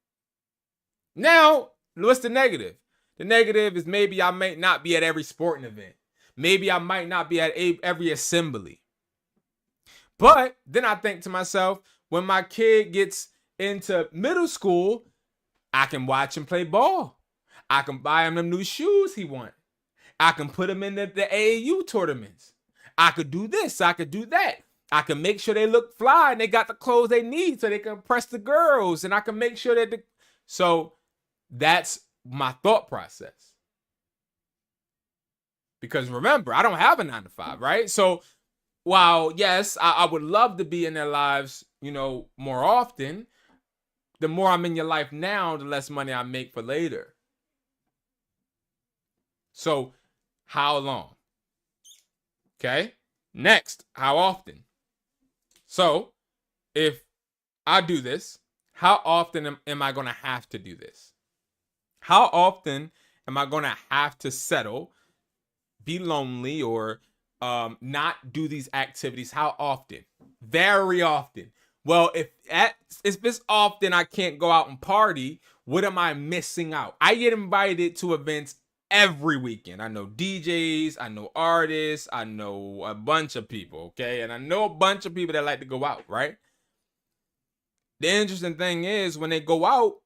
Now, what's the negative? The negative is maybe I might not be at every sporting event. Maybe I might not be at every assembly. But then I think to myself, when my kid gets into middle school, I can watch him play ball. I can buy him them new shoes he wants. I can put him in the AAU tournaments. I could do this. I could do that. I can make sure they look fly and they got the clothes they need so they can impress the girls. And I can make sure that so that's my thought process. Because remember, I don't have a 9 to 5, right? So while, yes, I would love to be in their lives, more often, the more I'm in your life now, the less money I make for later. So how long? Okay. Next, how often? So if I do this, how often am I going to have to do this? How often am I going to have to settle, be lonely, or not do these activities? How often? Very often. Well, if it's often I can't go out and party, what am I missing out? I get invited to events every weekend. I know DJs, I know artists, I know a bunch of people, okay? And I know a bunch of people that like to go out, right? The interesting thing is when they go out,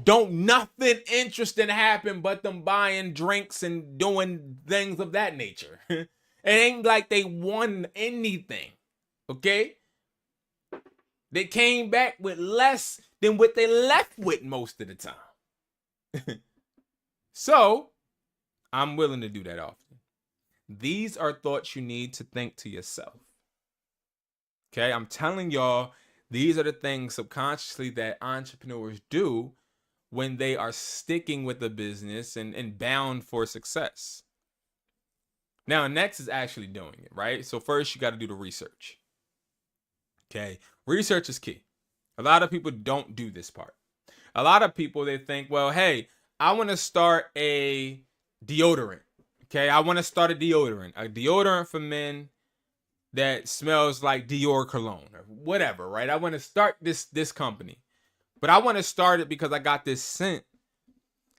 don't nothing interesting happen but them buying drinks and doing things of that nature. It ain't like they won anything, okay? They came back with less than what they left with most of the time. So, I'm willing to do that often. These are thoughts you need to think to yourself. Okay, I'm telling y'all, these are the things subconsciously that entrepreneurs do when they are sticking with the business and bound for success. Now, next is actually doing it, right? So first, you got to do the research. Okay, research is key. A lot of people don't do this part. A lot of people, they think, well, hey, I want to start a deodorant. Okay, I want to start a deodorant for men that smells like Dior cologne or whatever, right? I want to start this company. But I want to start it because I got this scent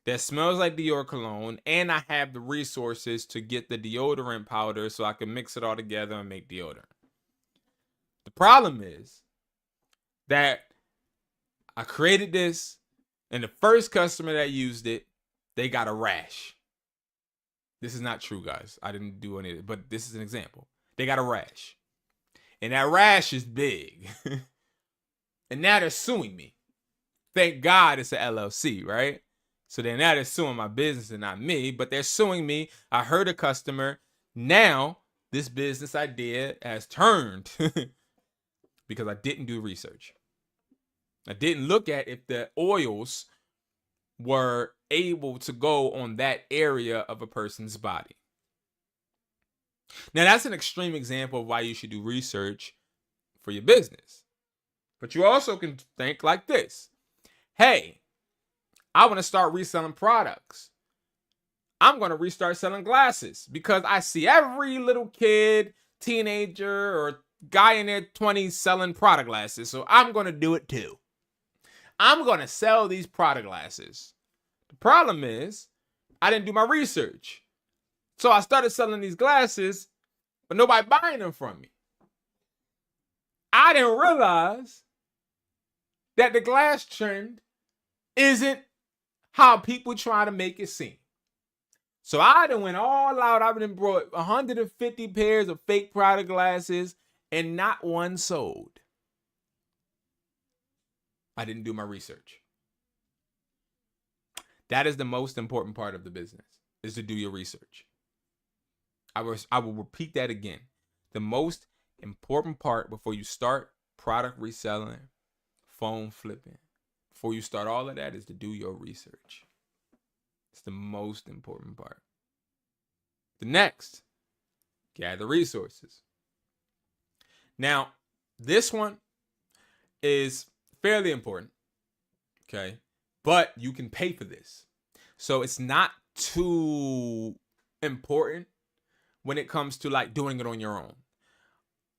that smells like Dior cologne and I have the resources to get the deodorant powder so I can mix it all together and make deodorant. The problem is that I created this and the first customer that used it, they got a rash. This is not true, guys. I didn't do any of it, but this is an example. They got a rash. And that rash is big. And now they're suing me. Thank God it's an LLC, right? So then now they're suing my business and not me, but they're suing me. I heard a customer. Now this business idea has turned because I didn't do research. I didn't look at if the oils were able to go on that area of a person's body. Now that's an extreme example of why you should do research for your business. But you also can think like this. Hey, I want to start reselling products. I'm going to restart selling glasses because I see every little kid, teenager, or guy in their 20s selling product glasses. So I'm going to do it too. I'm going to sell these product glasses. The problem is I didn't do my research. So I started selling these glasses, but nobody buying them from me. I didn't realize that the glass trend isn't how people try to make it seem. So I done went all out. I've been brought 150 pairs of fake product glasses and not one sold. I didn't do my research. That is the most important part of the business, is to do your research. I will repeat that again. The most important part before you start product reselling, phone flipping, before you start all of that, is to do your research. It's the most important part. The next, gather resources. Now, this one is fairly important, okay? But you can pay for this. So it's not too important when it comes to like doing it on your own.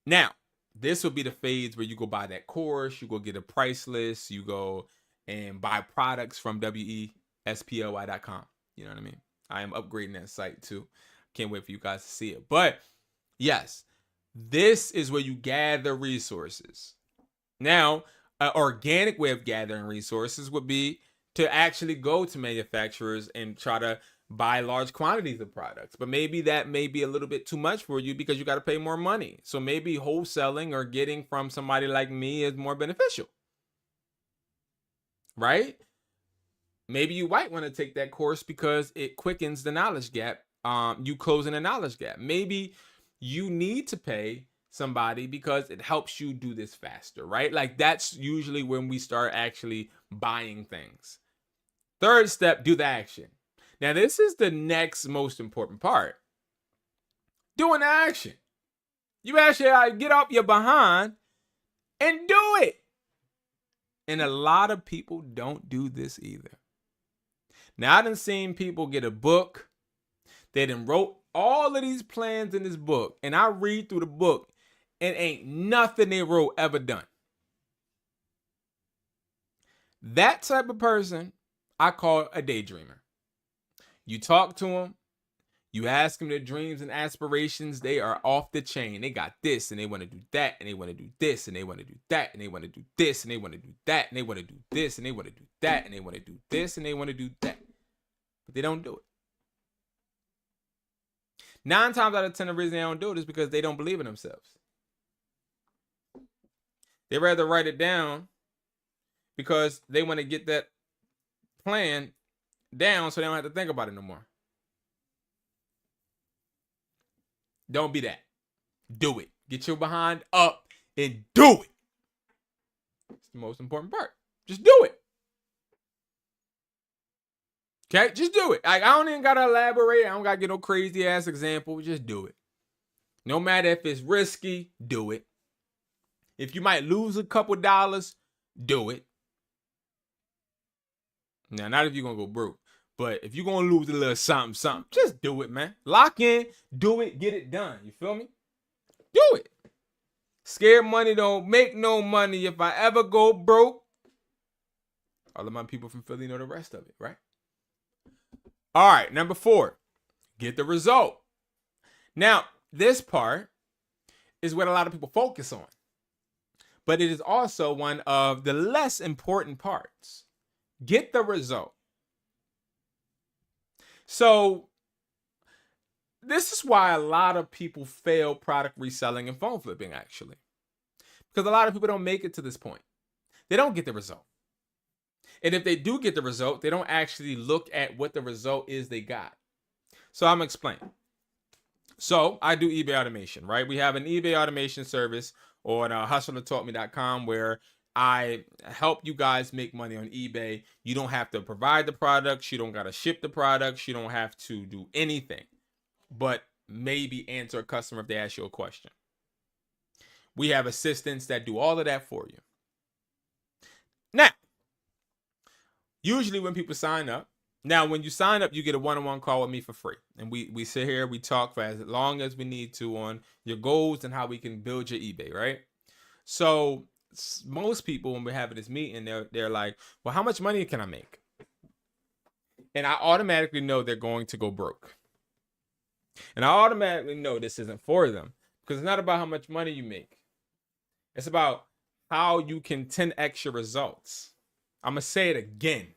Now, this will be the phase where you go buy that course, you go get a price list, you go and buy products from wesply.com. You know what I mean? I am upgrading that site too. Can't wait for you guys to see it. But yes, this is where you gather resources. Now, an organic way of gathering resources would be to actually go to manufacturers and try to buy large quantities of products. But maybe that may be a little bit too much for you because you got to pay more money. So maybe wholesaling or getting from somebody like me is more beneficial, right? Maybe you might want to take that course because it quickens the knowledge gap. You closing a knowledge gap. Maybe you need to pay somebody because it helps you do this faster, right? Like that's usually when we start actually buying things. Third step, do the action. Now, this is the next most important part. Doing the action. You actually get off your behind and do it. And a lot of people don't do this either. Now, I done seen people get a book. They done wrote all of these plans in this book. And I read through the book and ain't nothing they wrote ever done. That type of person I call a daydreamer. You talk to them, you ask them their dreams and aspirations, they are off the chain. They got this and they want to do that and they want to do this and they want to do that and they want to do this and they want to do that and they want to do this and they want to do that and they want to do this and they want to do that. But they don't do it. 9 times out of 10, the reason they don't do it is because they don't believe in themselves. They rather write it down because they want to get that plan down so they don't have to think about it no more. Don't be that. Do it. Get your behind up and do it. It's the most important part. Just do it. Okay? Just do it. Like, I don't even got to elaborate. I don't got to get no crazy ass example. Just do it. No matter if it's risky, do it. If you might lose a couple dollars, do it. Now, not if you're going to go broke. But if you're going to lose a little something, just do it, man. Lock in, do it, get it done. You feel me? Do it. Scared money don't make no money. If I ever go broke, all of my people from Philly know the rest of it, right? All right, number 4, get the result. Now, this part is what a lot of people focus on. But it is also one of the less important parts. Get the result. So this is why a lot of people fail product reselling and phone flipping, actually. Because a lot of people don't make it to this point. They don't get the result. And if they do get the result, they don't actually look at what the result is they got. So I'm going to explain. So I do eBay automation, right? We have an eBay automation service on hustlertaughtme.com where I help you guys make money on eBay. You don't have to provide the products. You don't got to ship the products. You don't have to do anything but maybe answer a customer if they ask you a question. We have assistants that do all of that for you. Now, Usually when people sign up, now when you sign up, you get a one-on-one call with me for free. And we sit here, we talk for as long as we need to on your goals and how we can build your eBay, right? So most people, when we're having this meeting, they're like, well, how much money can I make? And I automatically know they're going to go broke. And I automatically know this isn't for them, because it's not about how much money you make. It's about how you can 10x your results. I'm going to say it again.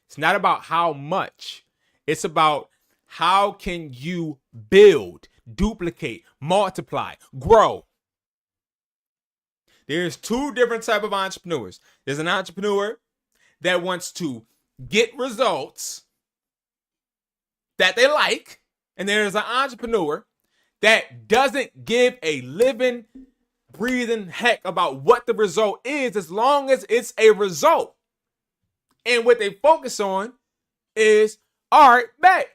It's not about how much. It's about how can you build, duplicate, multiply, grow. There's two different types of entrepreneurs. There's an entrepreneur that wants to get results that they like, and there's an entrepreneur that doesn't give a living, breathing heck about what the result is, as long as it's a result. And what they focus on is, all right, bet,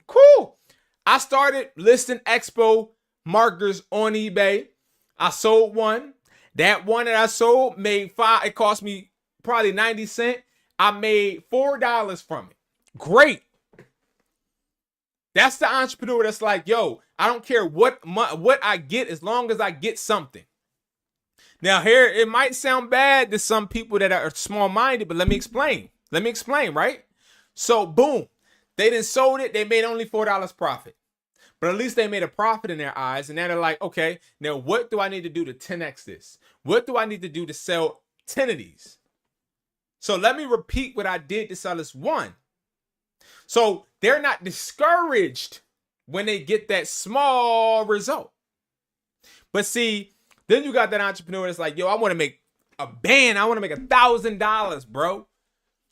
cool. I started listing expo markers on eBay. I sold one. That one that I sold made $5. It cost me probably 90 cents. I made $4 from it. Great. That's the entrepreneur that's like, yo, I don't care what I get as long as I get something. Now here, it might sound bad to some people that are small-minded, but let me explain. Right? So boom, they done sold it. They made only $4 profit. But at least they made a profit in their eyes. And now they're like, okay, now what do I need to do to 10x this? What do I need to do to sell 10 of these? So let me repeat what I did to sell this one. So they're not discouraged when they get that small result. But see, then you got that entrepreneur that's like, yo, I want to make a band. I want to make $1,000, bro.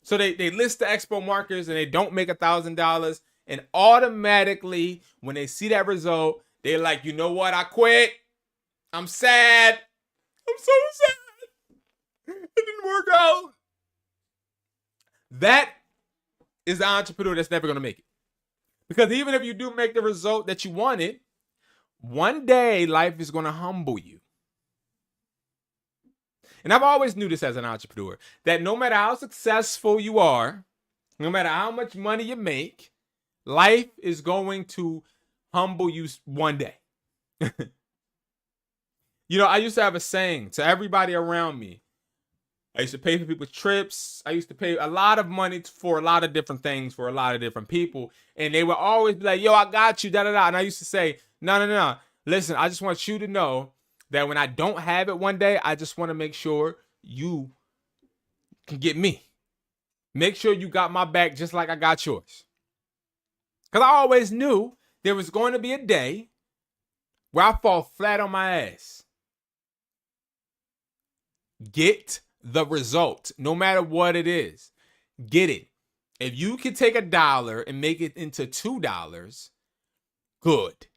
So they list the expo markers and they don't make $1,000. And automatically, when they see that result, they're like, you know what? I quit. I'm sad. I'm so sad. It didn't work out. That is the entrepreneur that's never going to make it. Because even if you do make the result that you wanted, one day life is going to humble you. And I've always knew this as an entrepreneur, that no matter how successful you are, no matter how much money you make, life is going to humble you one day. You know, I used to have a saying to everybody around me. I used to pay for people's trips. I used to pay a lot of money for a lot of different things for a lot of different people. And they would always be like, yo, I got you, da-da-da. And I used to say, no. Listen, I just want you to know that when I don't have it one day, I just want to make sure you can get me. Make sure you got my back just like I got yours. Because I always knew there was going to be a day where I fall flat on my ass. Get the result, no matter what it is. Get it. If you can take $1 and make it into $2, good.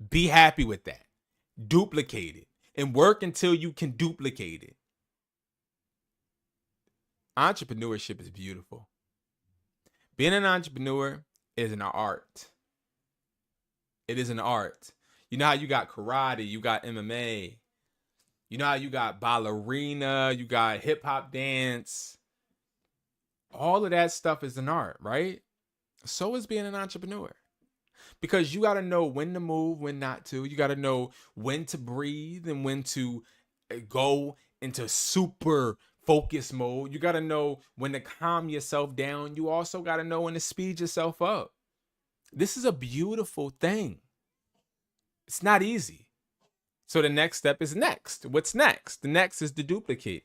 Be happy with that. Duplicate it and work until you can duplicate it. Entrepreneurship is beautiful. Being an entrepreneur is an art. It is an art. You know how you got karate, you got MMA. You know how you got ballerina, you got hip hop dance. All of that stuff is an art, right? So is being an entrepreneur. Because you got to know when to move, when not to. You got to know when to breathe and when to go into super focus mode. You got to know when to calm yourself down. You also got to know when to speed yourself up. This is a beautiful thing. It's not easy. So the next step is next. What's next? The next is to duplicate.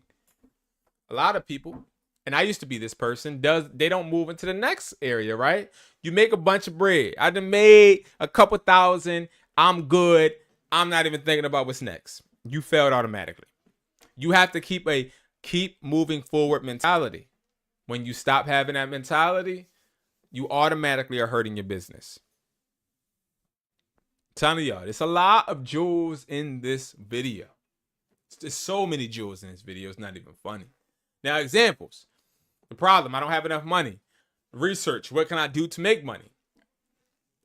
A lot of people, and I used to be this person, they don't move into the next area, right? You make a bunch of bread. I done made a couple thousand. I'm good. I'm not even thinking about what's next. You failed automatically. You have to keep moving forward mentality. When you stop having that mentality, you automatically are hurting your business. I'm telling y'all, there's a lot of jewels in this video. There's so many jewels in this video. It's not even funny. Now, examples. The problem, I don't have enough money. Research, what can I do to make money?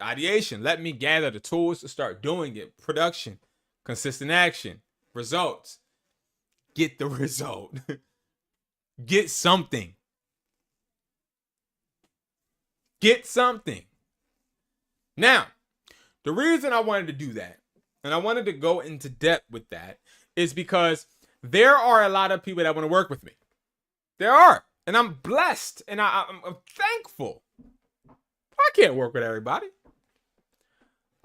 Ideation, let me gather the tools to start doing it. Production, consistent action, results. Get the result. Get something. Get something. Now, the reason I wanted to do that, and I wanted to go into depth with that, is because there are a lot of people that want to work with me. There are. And I'm blessed. And I'm thankful. I can't work with everybody.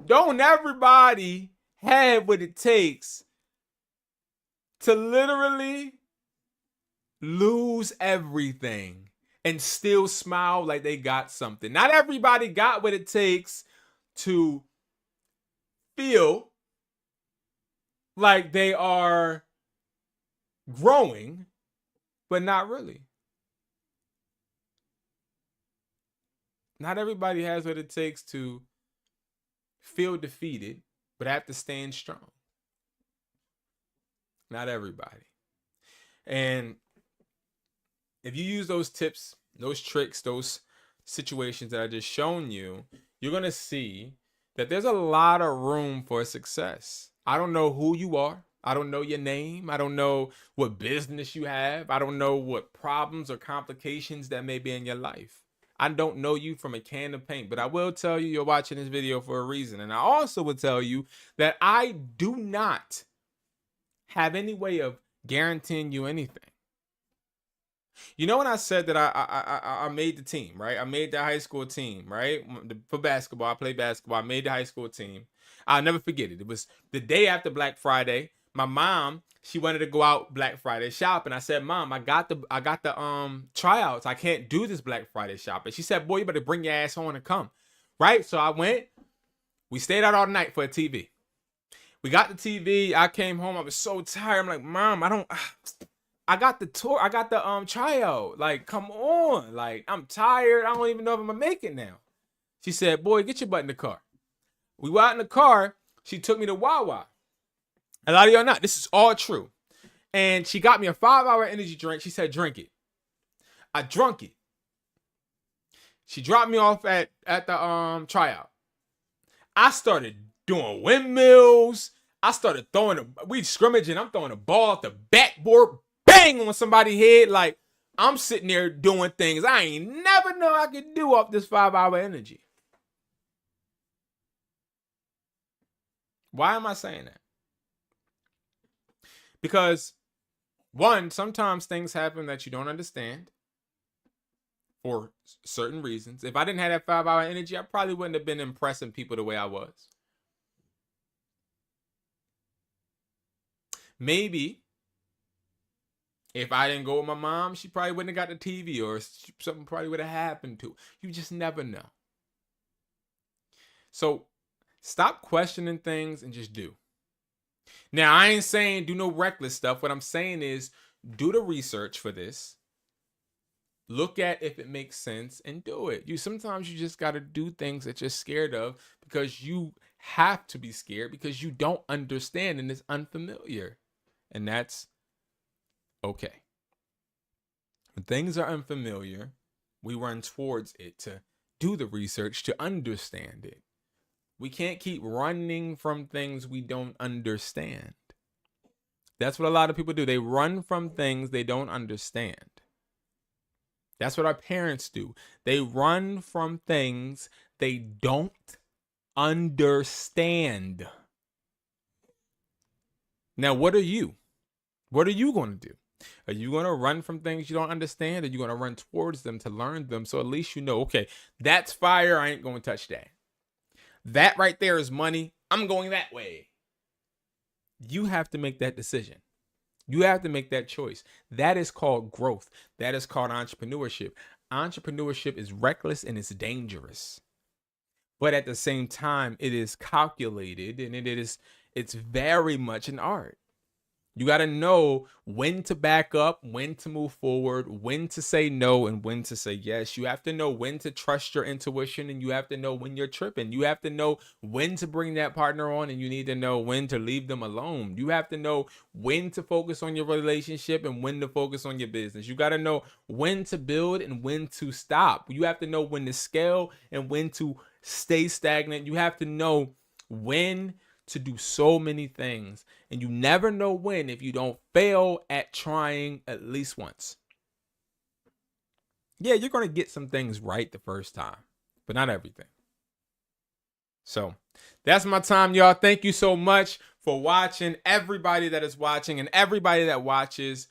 Don't everybody have what it takes to literally lose everything and still smile like they got something. Not everybody got what it takes to feel like they are growing, but not really. Not everybody has what it takes to feel defeated, but have to stand strong. Not everybody. And if you use those tips, those tricks, those situations that I just shown you, you're going to see that there's a lot of room for success. I don't know who you are. I don't know your name. I don't know what business you have. I don't know what problems or complications that may be in your life. I don't know you from a can of paint, but I will tell you you're watching this video for a reason. And I also will tell you that I do not have any way of guaranteeing you anything. You know when I said that I made the team, right? I made the high school team, right? For basketball, I played basketball. I made the high school team. I'll never forget it. It was the day after Black Friday. My mom, she wanted to go out Black Friday shopping. I said, Mom, I got the tryouts. I can't do this Black Friday shopping. She said, boy, you better bring your ass on and come. Right? So I went. We stayed out all night for a TV. We got the TV. I came home. I was so tired. I'm like, Mom, I got the tour. I got the tryout. Like, come on. Like, I'm tired. I don't even know if I'm gonna make it now. She said, boy, get your butt in the car. We were out in the car. She took me to Wawa. A lot of y'all not. This is all true. And she got me a 5-hour energy drink. She said, drink it. I drunk it. She dropped me off at the tryout. I started doing windmills. I started we scrimmaging. I'm throwing a ball at the backboard. Bang on somebody's head. Like, I'm sitting there doing things I ain't never know I could do off this 5-hour energy. Why am I saying that? Because, one, sometimes things happen that you don't understand for certain reasons. If I didn't have that 5-hour energy, I probably wouldn't have been impressing people the way I was. Maybe if I didn't go with my mom, she probably wouldn't have got the TV, or something probably would have happened to her. You just never know. So stop questioning things and just do. Now, I ain't saying do no reckless stuff. What I'm saying is do the research for this. Look at if it makes sense and do it. Sometimes you just got to do things that you're scared of because you have to be scared because you don't understand and it's unfamiliar. And that's okay. When things are unfamiliar, we run towards it to do the research to understand it. We can't keep running from things we don't understand. That's what a lot of people do. They run from things they don't understand. That's what our parents do. They run from things they don't understand. Now, what are you? What are you going to do? Are you going to run from things you don't understand? Or are you going to run towards them to learn them? So at least you know, okay, that's fire. I ain't going to touch that. That right there is money. I'm going that way. You have to make that decision. You have to make that choice. That is called growth. That is called entrepreneurship. Entrepreneurship is reckless and it's dangerous. But at the same time, it is calculated and it's very much an art. You got to know when to back up, when to move forward, when to say no, and when to say yes. You have to know when to trust your intuition, and you have to know when you're tripping. You have to know when to bring that partner on, and you need to know when to leave them alone. You have to know when to focus on your relationship and when to focus on your business. You got to know when to build and when to stop. You have to know when to scale and when to stay stagnant. You have to know when to do so many things, and you never know when if you don't fail at trying at least once. Yeah, you're going to get some things right the first time. but not everything. So that's my time, y'all. Thank you so much for watching. Everybody that is watching and everybody that watches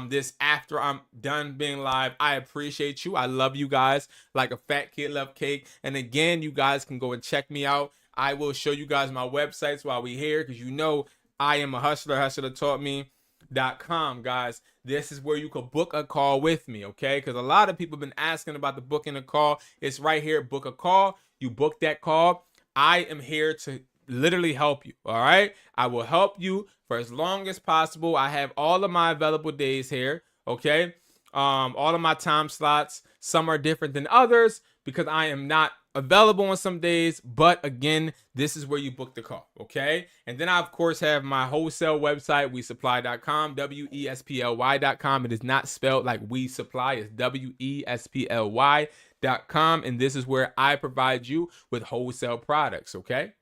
this after I'm done being live, I appreciate you. I love you guys like a fat kid love cake. And again, you guys can go and check me out. I will show you guys my websites while we here, because you know I am a hustler. HustlerTaughtMe.com, guys. This is where you can book a call with me, okay? Because a lot of people have been asking about the booking a call. It's right here. Book a call. You book that call. I am here to literally help you, all right? I will help you for as long as possible. I have all of my available days here, okay? All of my time slots. Some are different than others because I am not available on some days, but again, this is where you book the call, okay? And then I, of course, have my wholesale website, WeSupply.com, WeSply.com. It is not spelled like We Supply, it's WeSply.com, and this is where I provide you with wholesale products, okay?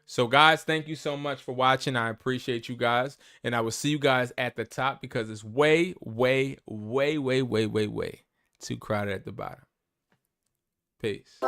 So guys, thank you so much for watching. I appreciate you guys, and I will see you guys at the top because it's way too crowded at the bottom. Peace.